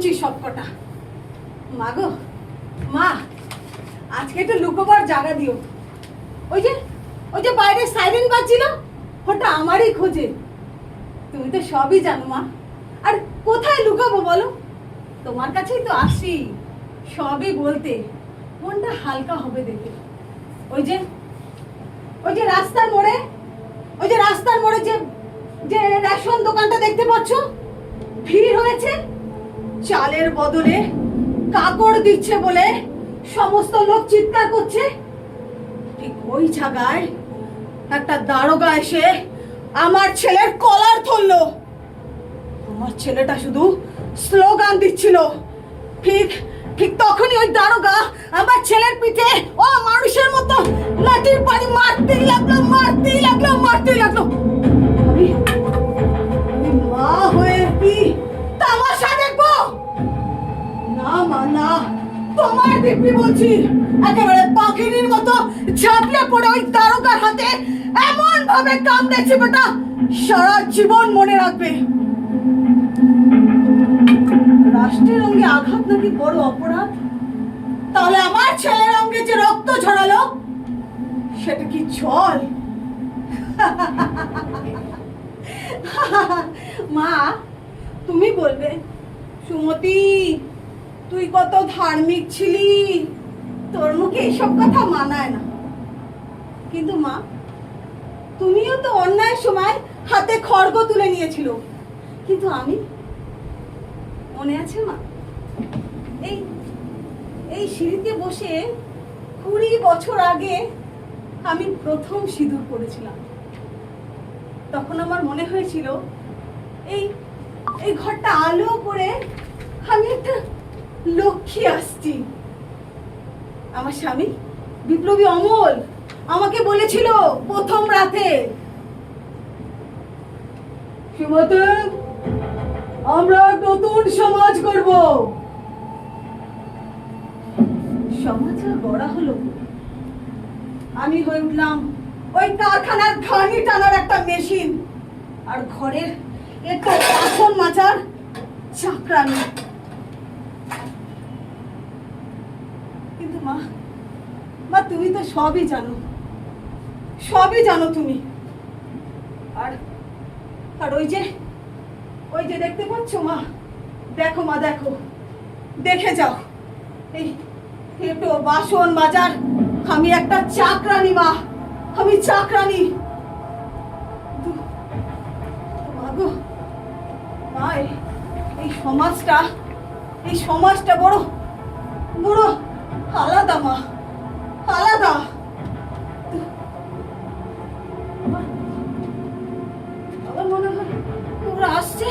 কচি সবকটা। মা গো মা, আজকে একটু লুকোবার জায়গা দিও। ওই যে বাইরে সাইরেন বাজছিল, ওটা আমারই খোঁজে। তুমি তো সবই জানো মা, আর কোথায় লুকাবো বলো? তোমার কাছেই তো আসি সবই বলতে, মনটা হালকা হবে দেখে। ওই যে রাস্তার মোড়ে, যে রেশন দোকানটা দেখতে পাচ্ছ, ভিড় হয়েছে। চালের বদলে কাপড় দিচ্ছে বলে সমস্ত লোক চিৎকার করছে। ঠিক ওই জায়গায় একটা দারোগা এসে আমার ছেলের কলার ধরলো। আমার ছেলেটা শুধু স্লোগান দিচ্ছিল। ঠিক তখনই ওই দারোগা আমার ছেলের পিঠে ও মানুষের মতো লাঠির বাড়ি মারতেই লাগলো। আমি মা হয়ে কি তামাশা দেখবো? না মা না, তোমার দিব্যি বলছি, একেবারে পাখির মতো ঝাঁপিয়ে পড়ে ওই দারোগার হাতে এমন ভাবে কামড়েছে বেটা, সারা জীবন মনে রাখবে। রাষ্ট্রের অঙ্গে আঘাত নাকি বড় অপরাধ? তাহলে আমার ছেলের অঙ্গে যে রক্ত ঝরালো সেটা কি চল? মা তুমি বলবে, সুমতি তুই কত ধার্মিক ছিলি, তোর মুখে এসব কথা মানায় না। কিন্তু মা, তুমিও তো অন্যায়ের সময় হাতে খড়গ তুলে নিয়েছিল। কিন্তু আমি, মনে আছে মা, এই সিঁড়িতে বসে 20 বছর আগে আমি প্রথম সিঁদুর পড়েছিলাম। তখন আমার মনে হয়েছিল এই ঘরটা আলো করে আমি একটা লক্ষ্মী আসছি। আমার স্বামী বিপ্লবী অমল আমাকে বলেছিল প্রথম রাতে, সুমতি আমরা নতুন সমাজ করব। সমাজ গড়া হলো, আমি হয়ে উঠলাম ওই কারখানার ঘানি টানার একটা মেশিন, আর ঘরের একটু বাসন মাজার চাকরানি। কিন্তু মা তুমি তো সবই জানো তুমি। আর ওই যে দেখতে পাচ্ছ মা, দেখো মা, দেখে যাও, এই একটু বাসন মাজার আমি একটা চাকরানি মা, আমি চাকরানি। এই সমাজটা বড় আলাদা মা, আলাদা। আবার মনে হয় ওরা আসছে,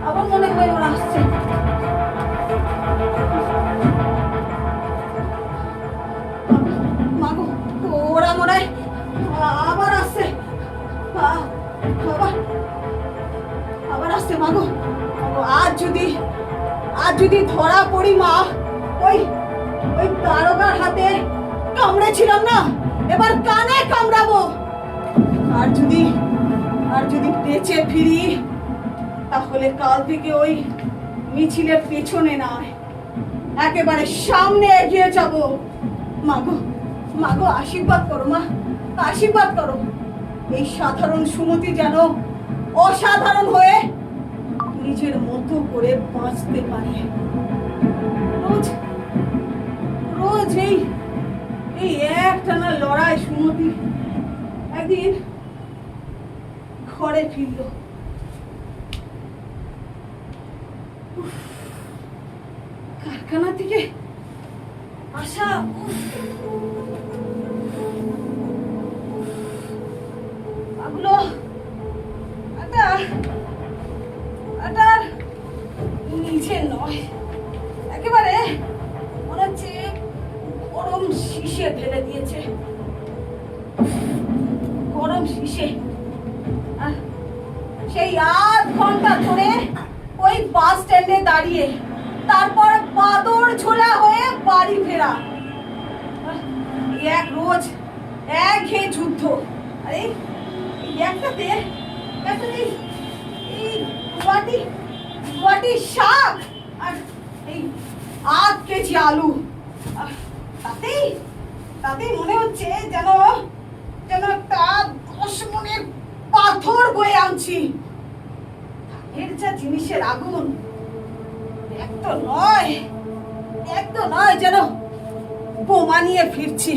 আবার মনে হয় ওরা আসছে। মাগো, ওরা মনে হয় আবার আসছে, আবার আসছে মাগো। আজ যদি ধরা পড়ি মা, ওই দারোগার হাতে কামড়েছিলাম না, এবার কানে কামড়াবো। আর যদি বেঁচে ফিরি, তাহলে কাল থেকে ওই মিছিলের পেছনে নয়, একেবারে সামনে এগিয়ে যাব। মাগো আশীর্বাদ করো মা, আশীর্বাদ করো। এই সাধারণ সুমতি যেন অসাধারণ হয়ে নিজের মতো করে বাঁচতে পারে। রোজ এই একটানা লড়াই। সুমতি একদিন ঘরে ফিরল। কারখানা থেকে আসা এগুলো নিজের নয়, একেবারে মনে হচ্ছে গরম শিশে ফেলে দিয়েছে, গরম শিশে। সেই 8 ঘন্টা ধরে ওই বাস স্ট্যান্ডে দাঁড়িয়ে, তারপর বাদর ঝোলা হয়ে বাড়ি ফেরা। রোজ একঘেয়ে যুদ্ধ। আরে একটাতে এই বাটি শাক আর এই 8 কেজি আলু। তাতেই তাতেই মনে হচ্ছে যেন যেন একটা 10 মনের পাথর বয়ে আনছি। এর যা জিনিসের আগুন, এক তো নয় যেন বোমা নিয়ে ফিরছি।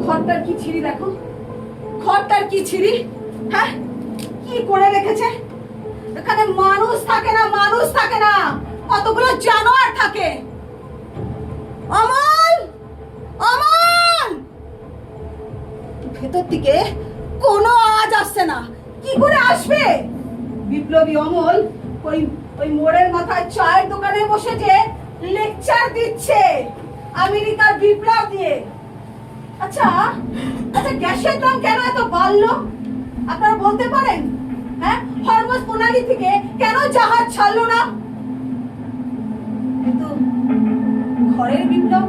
ঘরটার কি ছিঁড়ি দেখো, ঘরটার কি ছিঁড়ি। হ্যাঁ, কি করে রেখেছে। এখানে মানুষ থাকে না, কতগুলো জানোয়ার থাকে। অমল, অমল, ভেতর থেকে কোনো আওয়াজ আসছে না, কি করে আসবে? বিপ্লবী অমল ওই মোড়ের মাথায় চায়ের দোকানে বসে যে লেকচার দিচ্ছে আমেরিকার বিপ্লব দিয়ে। আচ্ছা, গ্যাসের দাম কেন এত বাড়লো আপনারা বলতে পারেন? হ্যাঁ, হরমুজ প্রণালী থেকে কেন জাহাজ ছাড়লো না? কিন্তু ঘরের বিপ্লব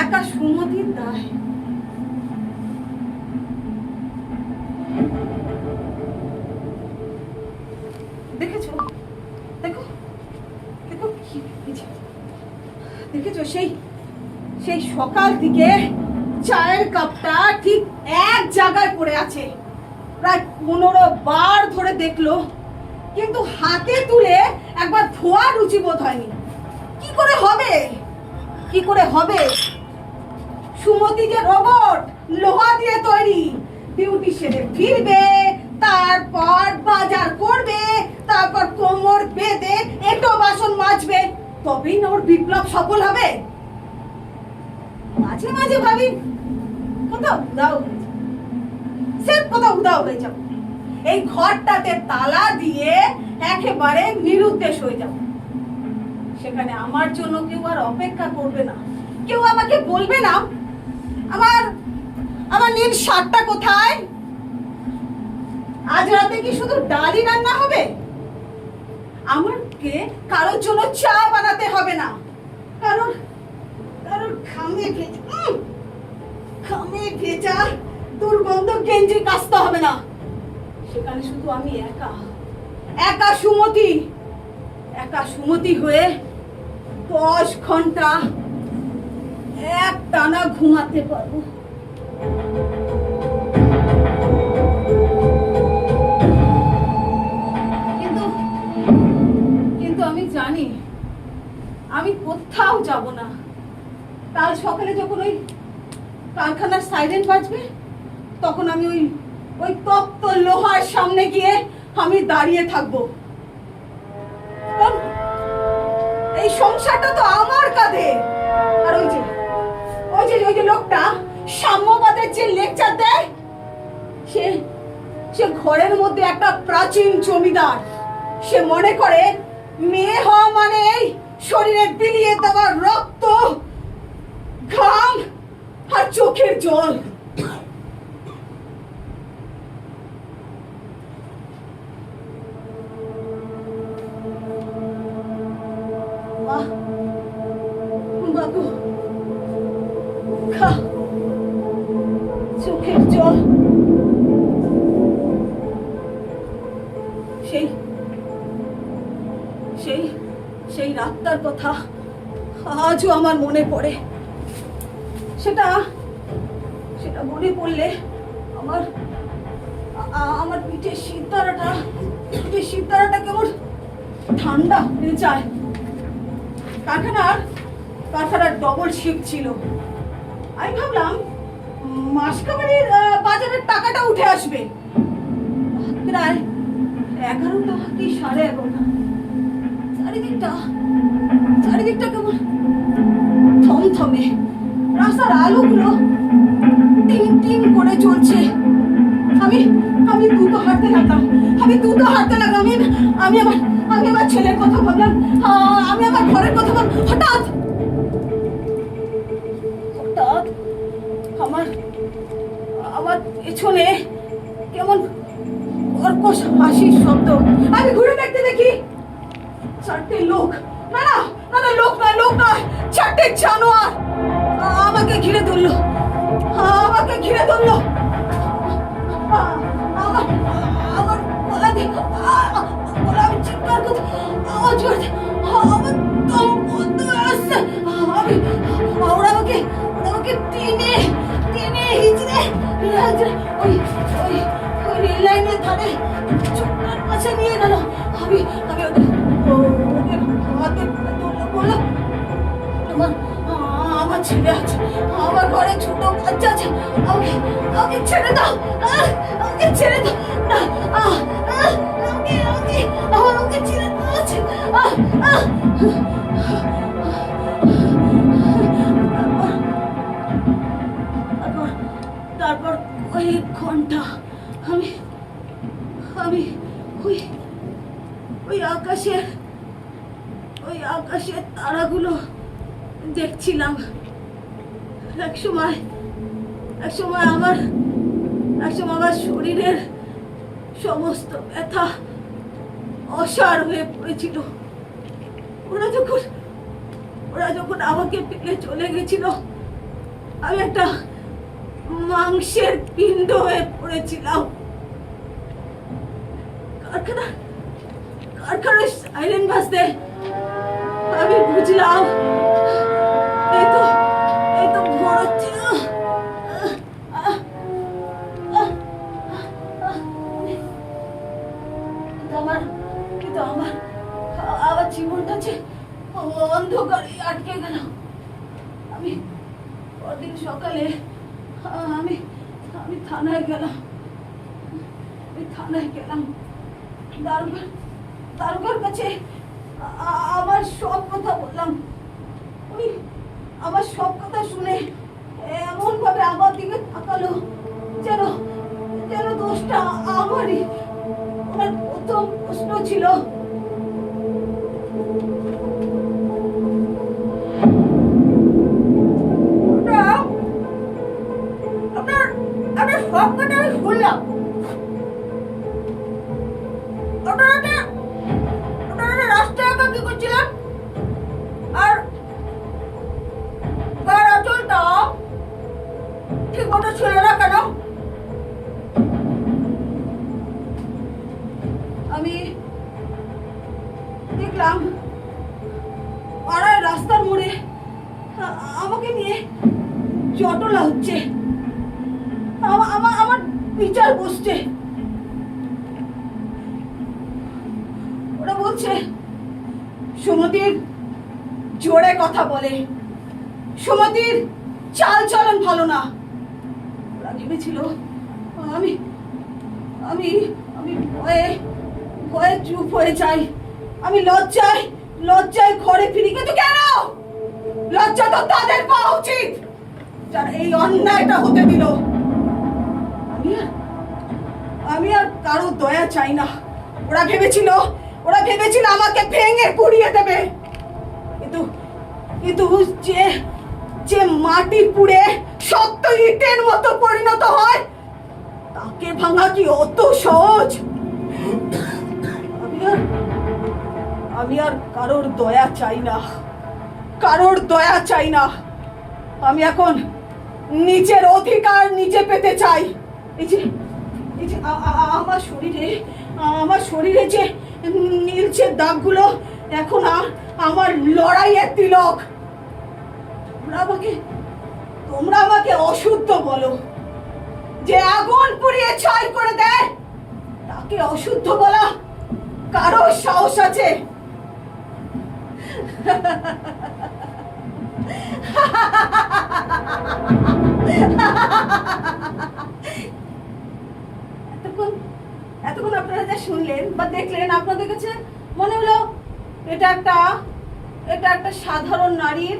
একা সুমতির দায়। দেখেছো, দেখো কি দেখেছো, সেই সকাল থেকে চায়ের কাপটা ঠিক এক জায়গায় পড়ে আছে। প্রায় 15 বার ধরে দেখলো, কিন্তু হাতে তুলে একবার ধোয়া রুচি বোধ হয়নি। কি করে হবে? সুমতি যে রোবট, লোহা দিয়ে তৈরি। ডিউটি সেরে ফিরবে, তারপর বাজার করবে, তারপর কোমর বেঁধে এঁটো বাসন মাজবে, তবেই না ওর বিপ্লব সফল হবে। মাঝে মাঝে ভাবি কোথাও উদাও হয়ে যাও, এই ঘরটাতে তালা দিয়ে একেবারে নিরুদ্দেশ হয়ে যাও। সেখানে আমার জন্য কেউ আর অপেক্ষা করবে না, কেউ আমাকে বলবে না আমার নীল শাকটা কোথায়। আজ রাতে কি শুধু ডালই রান্না হবে? আমাকে কারোর জন্য চা বানাতে হবে না, কারোর ঘামে ভেজা দুর্গন্ধ গেঞ্জি কাচতে হবে না। সেখানে শুধু আমি একা সুমতি হয়ে 10 ঘন্টা এক টানা ঘুমাতে পারবো। কিন্তু আমি জানি আমি কোথাও যাব না। কাল সকালে যখন ওই কারখানার সাইরেন বাজবে, তখন আমি ওই তপ্ত লোহার সামনে গিয়ে আমি দাঁড়িয়ে থাকবো। এই সংসারটা তো আমার কাঁধে। আর ওই যে লোকটা সাম্যবাদের যে লেকচার দেয়, সে ঘরের মধ্যে একটা প্রাচীন জমিদার। সে মনে করে মেয়ে হওয়া মানে এই শরীরে বিলিয়ে দেওয়া রক্ত, ঘাম আর চোখের জল। চোখের জল, সেই রাতটার কথা আজও আমার মনে পড়ে। সেটা মনে পড়লে আমার পিঠের শীতদাঁড়াটা কেমন ঠান্ডা হয়ে যায়। কারখানার ডবল শিফট ছিল। আমি ভাবলাম মাসকাবারির বাজারের টাকাটা উঠে আসবে। প্রায় 11টা কি 11:30। চারিদিকটা কেমন থমথমে, রাস্তার আলোগুলো টিম টিম করে চলছে। আমি দ্রুত হাঁটতে লাগলাম। আমি আমার ছেলের কথা ভাবলাম, আমি আমার ঘরের কথা ভাবলাম। হঠাৎ আমার পেছনে কেমন কর্কশ হাসির শব্দ। আমি ঘুরে দেখতে দেখি 4টে লোক, না লোক নয়, 4টে জানোয়ার আমাকে ঘিরে ধরলো। আমাকে ঘিরে ধরলো। আমার আমার গলা দিয়ে আমি চিৎকার করতে আওয়াজ করতে আমার দম বন্ধ হয়ে আসছে। ওরা আমাকে টেনে টেনে হিচড়ে ওই ওই ওই রেল লাইনের ধারে চোখটার কাছে নিয়ে গেল। আমি ওদের হাতে বললাম, আমার ছেলে আছে, আমার ঘরে ছোট বাচ্চা আছে, আমাকে ছেড়ে দাও, আমাকে ছেড়ে দাও না, আমাকে ছেড়ে দাও আছে। তারপর কয়েক ঘন্টা আমি আমি ওই ওই আকাশের তারাগুলো দেখছিলাম। এক সময় আমার শরীরের সমস্ত ব্যথা অসাড় হয়ে পড়েছিল। ওরা যখন আমাকে ফেলে চলে গেছিল, আমি একটা মাংসের পিণ্ড হয়ে পড়েছিলাম। কারখানার সাইরেন বাজতে আমি বুঝলাম এই তো ভোর হচ্ছে। আমার জীবনটা যে অন্ধকারে আটকে গেল। আমি পরদিন সকালে আমি থানায় গেলাম। দারোগার কাছে আমার সব কথা বললাম। উনি আমার সব কথা শুনে এমন ভাবে আমার দিকে তাকালো যেন দোষটা আমারই। ওনার প্রথম প্রশ্ন ছিল, আপনার সব কথা আমি শুনলাম, আপনারা রাস্তায় একা কি করছিলেন? আর গায়ের আঁচলটা ঠিক মতো ছিল না কেন? আমি দেখলাম পাড়ায় রাস্তার মোড়ে আমাকে নিয়ে জটলা হচ্ছে, আমার বিচার বসছে। ওরা বলছে সুমতির জোরে কথা বলে, সুমতির চাল চলন ভালো না। ওরা ভেবেছিল আমি আমি আমি ভয়ে ভয়ে চুপ হয়ে যাই। আমি লজ্জায় ঘরে ফিরি। কিন্তু কেন? লজ্জা তো তাদের পাওয়া উচিত যারা এই অন্যায়টা হতে দিল। আমি আর কারো দয়া চাই না। ওরা ভেবেছিল আমাকে ভেঙে পুড়িয়ে দেবে। কিন্তু যে মাটি পুড়ে শক্ত ইটের মতো পরিণত হয়, তাকে ভাঙা কি অত সহজ? আমি আর কারোর দয়া চাই না। আমি এখন নিজের অধিকার নিজে পেতে চাই। এই যে আমার শরীরে যে নীলচে দাগগুলো এখন আমার লড়াইয়ের তিলক। তোমরা আমাকে অশুদ্ধ বলো, যে আগুন পুড়িয়ে ছাই করে দেয় তাকে অশুদ্ধ বলা কারো সাহস আছে? এতক্ষণ আপনারা যা শুনলেন বা দেখলেন, আপনাদের কাছে মনে হলো এটা একটা সাধারণ নারীর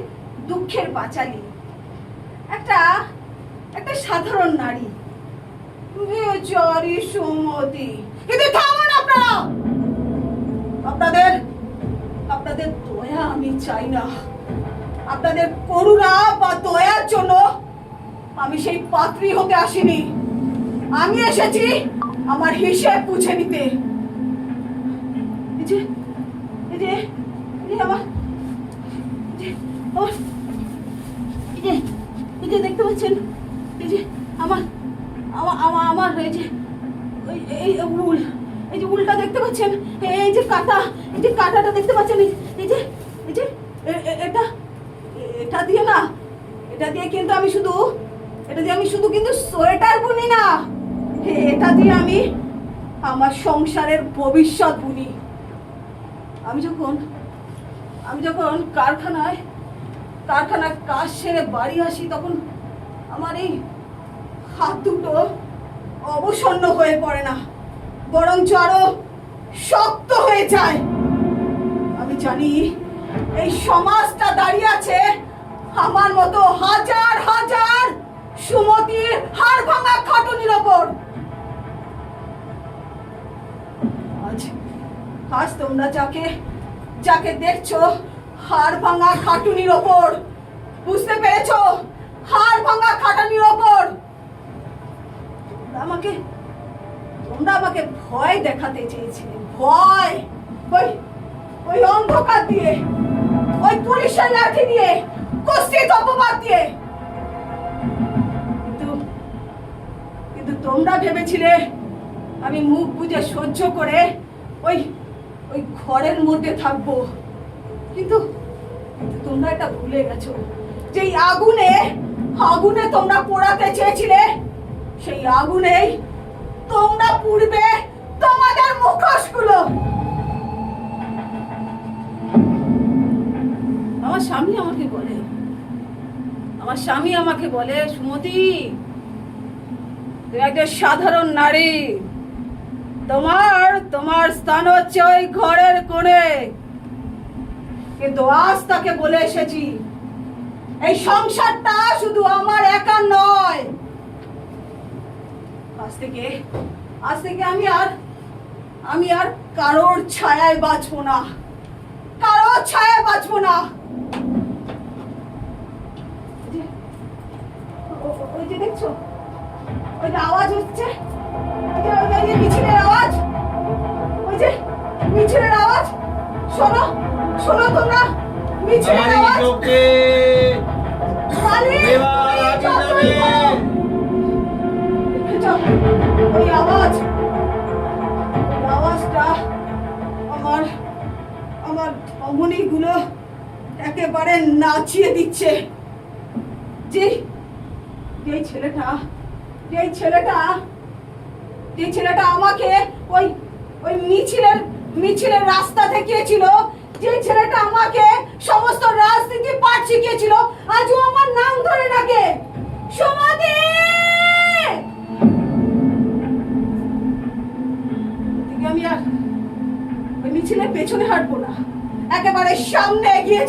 দুঃখের পাঁচালী, একটা সাধারণ নারী বেচারি সুমতি। কিন্তু থামুন আপনারা, আপনাদের দয়া আমি চাই না। আপনাদের করুণা বা দয়ার জন্য আমি সেই পাত্রী হতে আসিনি। আমি এসেছি আমার হিসেব বুঝে নিতে। দেখতে পাচ্ছেন এই যে আমার আমার আমার আমার এই যে এই উল, এই যে উলটা দেখতে পাচ্ছেন, এই যে কাটা, এই যে কাটাটা দেখতে পাচ্ছেন, এই যে এই যে এটা এটা দিয়ে না, এটা দিয়ে কিন্তু আমি শুধু কিন্তু সোয়েটার বুনি না, এটা দিয়ে আমি আমার সংসারের ভবিষ্যৎ বুনি। আমি যখন কারখানায় কাজ সেরে বাড়ি আসি, তখন আমার এই হাত দুটো অবসন্ন হয়ে পড়ে না, বরঞ্চ আরো শক্ত হয়ে যায়। আমি জানি এই সমাজটা দাঁড়িয়ে আছে আমার মতো হাজার হাজার সুমতির হাড় ভাঙা খাটুনির ওপর। আজ তোমরা যাকে দেখছো হাড় ভাঙা খাটুনির ওপর, বুঝতে পেরেছো? হাড় ভাঙা খাটুনির ওপর তোমরা আমাকে ভয় দেখাতে চেয়েছিলে, ভয়, ওই অন্ধকার দিয়ে, ওই পুলিশের লাঠি দিয়ে, কুৎসিত অপবাদ দিয়ে। কিন্তু তোমরা ভেবেছিলে আমি মুখ বুজে সহ্য করে ওই ঘরের মধ্যে থাকবো, কিন্তু তোমরা এটা ভুলে গেছো যে আগুনে তোমরা পোড়াতে চেয়েছিলে, সেই আগুনেই তোমরা পুড়বে তোমাদের মুখোশগুলো। আমার স্বামী আমাকে বলে সুমতি, তুমি একটা সাধারণ নারী, তোমার স্থান হচ্ছে ওই ঘরের কোণে। কিন্তু আজ তাকে বলে এসেছি, এই সংসারটা শুধু আমার একা নয়। আজ থেকে আমি আর কারোর ছায়ায় বাঁচবো না, কারোর ছায়ায় বাঁচবো না। ওই যে দেখছো, ওই যে আওয়াজ হচ্ছে, ওই যে মিছিলের আওয়াজ, ওই যে মিছিলের আওয়াজ, শোনো তোমরা, মিছিলের আওয়াজ। ওই আওয়াজটা আমার ধমনীগুলো একেবারে নাচিয়ে দিচ্ছে। যে ছেলেটা আমাকে ওই মিছিলের রাস্তা দেখিয়েছিল, যে ছেলেটা আমাকে সমস্ত রাজনীতি পাঠ শিখিয়েছিল, আজও আমার নাম ধরে ডাকে সুমতি। আমি আর ওই মিছিলের পেছনে হাঁটবো না, একেবারে সামনে এগিয়ে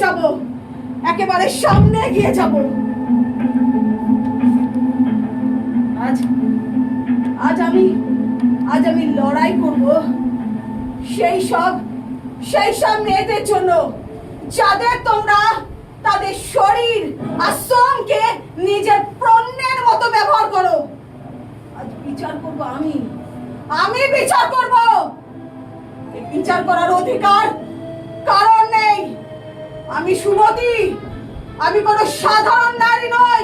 যাব। আজ আমি লড়াই করব সেই সব মেয়েদের জন্য যাদের তোমরা তাদের শরীর আর শ্রমকে নিজের পণ্যের মতো ব্যবহার করো। আজ বিচার করব আমি বিচার করব। এই বিচার করার অধিকার কারণ নেই। আমি সুমতি, আমি কোনো সাধারণ নারী নই,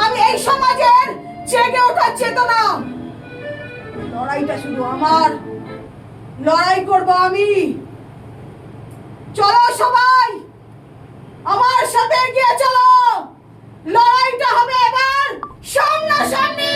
আমি এই সমাজের জেগে ওঠার চেতনা। লড়াইটা শুধু আমার, লড়াই করব আমি। চলো সবাই আমার সাথে এগিয়ে চলো, লড়াইটা হবে এবার সামনাসামনি।